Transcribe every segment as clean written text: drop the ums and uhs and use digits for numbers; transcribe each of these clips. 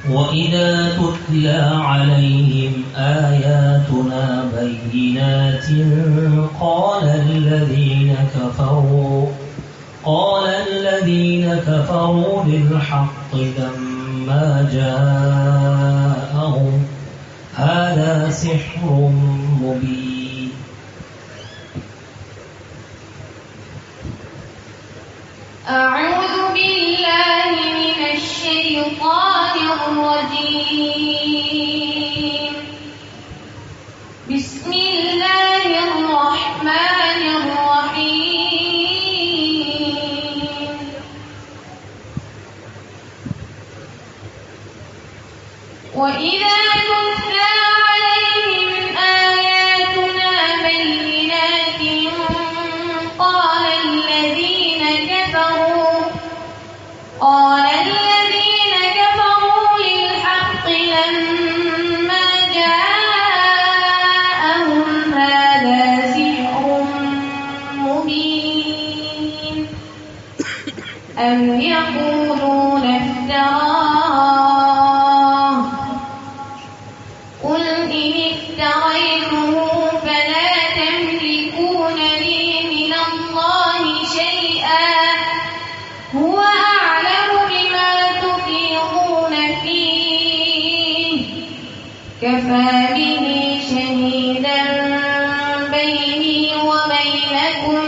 وإذا تتلى عليهم آياتنا بينات قال الذين كفروا للحق لما جاءهم هذا سحر مبين. أعوذ بالله من الشيطان الرجيم. بسم الله الرحمن الرحيم. وإذا تتلى عليهم آياتنا بينات قال الذين كفروا للحق لما جاءهم هذا سحر مبين. أم يقولون افتراه قل إن افتريته فلا تملكون لي من الله شيئا هو أعلم بما تفيضون فيه كفى به شهيدا بيني وبينكم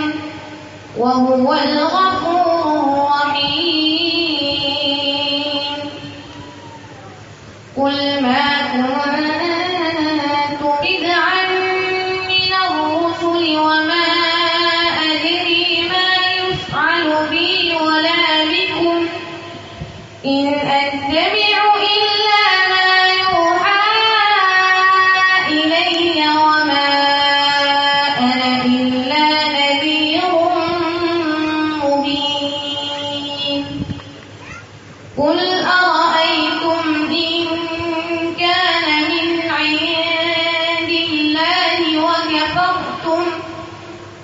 وهو الغفور الرحيم. قل ما كنت بدعا من الرسل وما أدري ما يفعل بي ولا بكم إن أتبع إلا ما يوحى إلي وما أنا إلا نذير مبين. قل أرأيتم إن كان من عند الله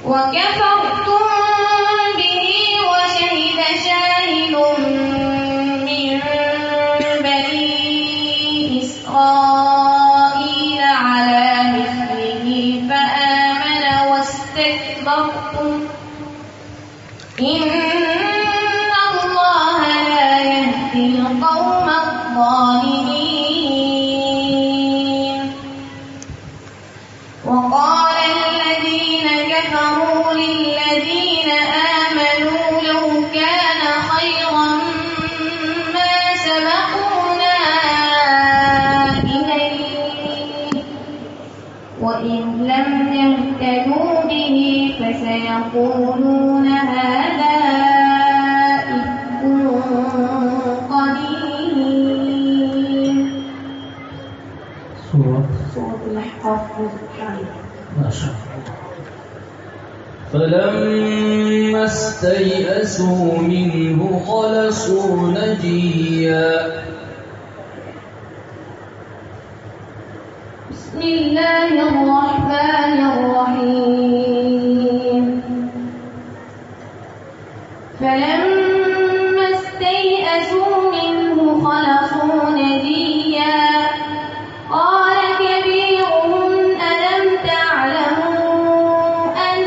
وكفرتم به وشهد شاهد من بني إسرائيل على مثله فآمن واستكبرتم إن الله لا يهدي القوم الظالمين. وقال الذين كفروا للذين آمنوا لو كان خيرا ما سبقونا إليه وإن لم يهتدوا به فسيقولون هذا إفك قديم. سورة الأحقاف. ما شاء الله. فلما استيئسوا منه خلصوا نجيا. بسم الله الرحمن الرحيم. فلما استيئسوا منه خلصوا نجيا قال كبيرهم ألم تعلموا أن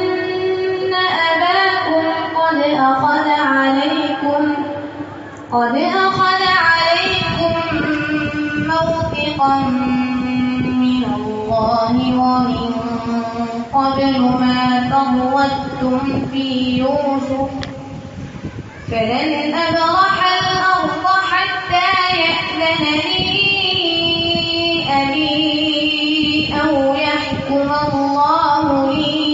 أباكم قد أخذ عليكم موثقا من الله ومن قبل ما فرطتم في يوسف فلن أبرح الأرض حتى يأذن لي أبي أو يحكم الله لي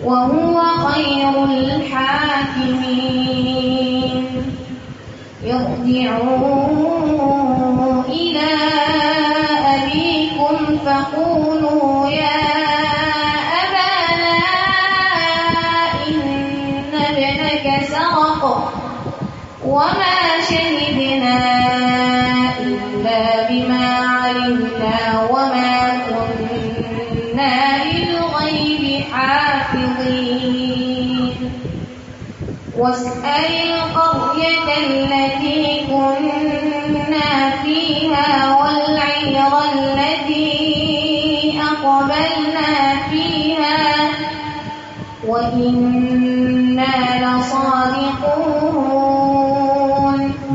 وهو خير الحاكمين. ارجعوا إلى أبيكم فقولوا يا أبانا إن ابنك سرق وما شهدنا إلا بما علمنا وما كنا للغيب حافظين. واسأل القرية التي كنا فيها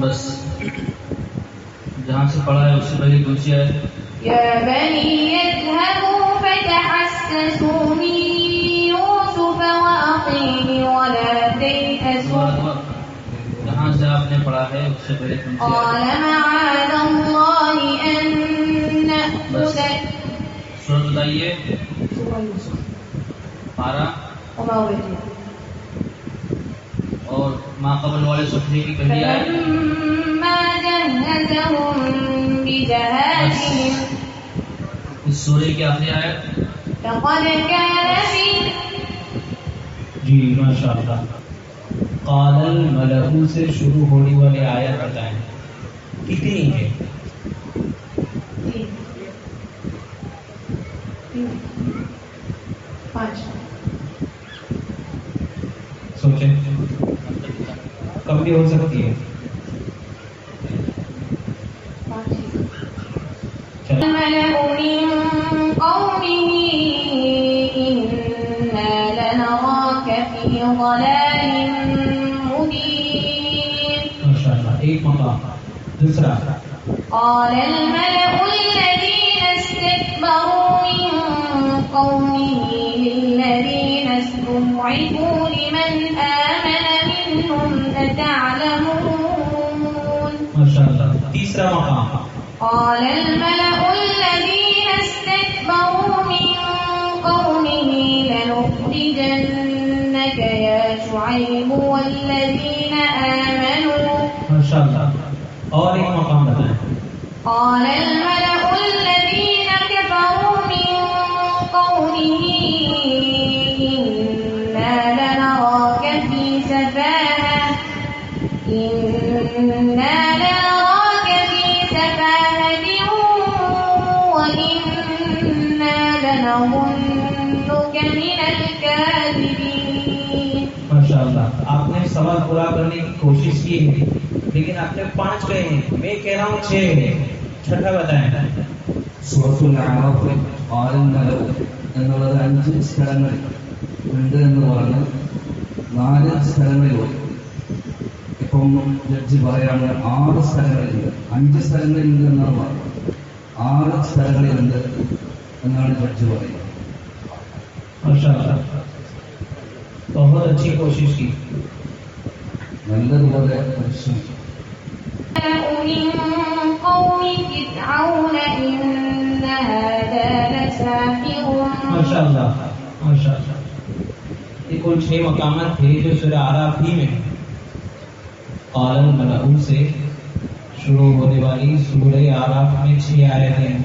بس جہاں سے پڑھا ہے اس سے پہلے دوسری آیت يا بني اذهبوا فتحسسوا من يوسف وأخيه ولا تيأسوا جہاں سے آپ نے پڑھا ہے اس سے پہلے دوسری قال آیت معاذ الله أن بس نأخذ سورت بتائیے پارہ وما ولدنا اور ماں قبل والے صفحے کی پہلی آیت فلما جهزهم بجهازهم اس سورے کی آخری آیت لقد كان في جی ماشاء اللہ قال الملأ سے شروع ہونے والی آیت بتائیں کتنی ہے سوچیں کم بھی ہو سکتی ہے الملأ من قومه إنا لنراك في ضلال مبين ماشاء اللہ ایک مقام دوسرا قال الملأ الذين استكبروا من قومه للذين استضعفوا لمن آمن منهم أتعلمون ماشاء اللہ تیسرا مقام قال الملأ الذين استكبروا من قومه لنخرجنك يا شعيب والذين آمنوا ماشاء اللہ اور ایک مقام بتائیں قال الملأ الذين كفروا من قومه إنا لنراك في سفاهة وإنا لنظنك من الكاذبين ماشاء اللہ آپ نے سوال پورا کرنے کی کوشش کی ہے لیکن آپ نے 5 کہے ہیں میں کہہ رہا ہوں 6 ہے چھٹا بتائیں സൂറത്തുൽ അഅറാഫ് قال الملأ എന്നുള്ളത് 5 സ്ഥലങ്ങളിൽ ഉണ്ട് എന്ന് പറഞ്ഞ് 4 സ്ഥലങ്ങളിലുണ്ട്. ഇപ്പം ജഡ്ജി പറയാണ് 6 സ്ഥലങ്ങളിലുണ്ട്. 5 സ്ഥലങ്ങളിലുണ്ട് എന്നാണ് പറഞ്ഞത്. 6 സ്ഥലങ്ങളിലുണ്ട് എന്നാണ് ജഡ്ജി പറയുന്നത്. ماشاء اللہ بہت اچھی کوشش کی നല്ലതുപോലെ പരിശ്രമിച്ചു. من قوم فرعون إن هذا لساحر ماشاء اللہ ماشاء اللہ یہ کل 6 مقامات تھے جو سورہ اعراف ہی میں قال الملأ سے شروع ہونے والی سورہ اعراف میں 6 آیتیں ہیں.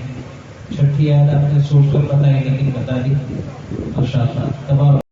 چھٹی آیت آپ نے سوچ کر بتائی لیکن بتا دی ماشاء اللہ تبارک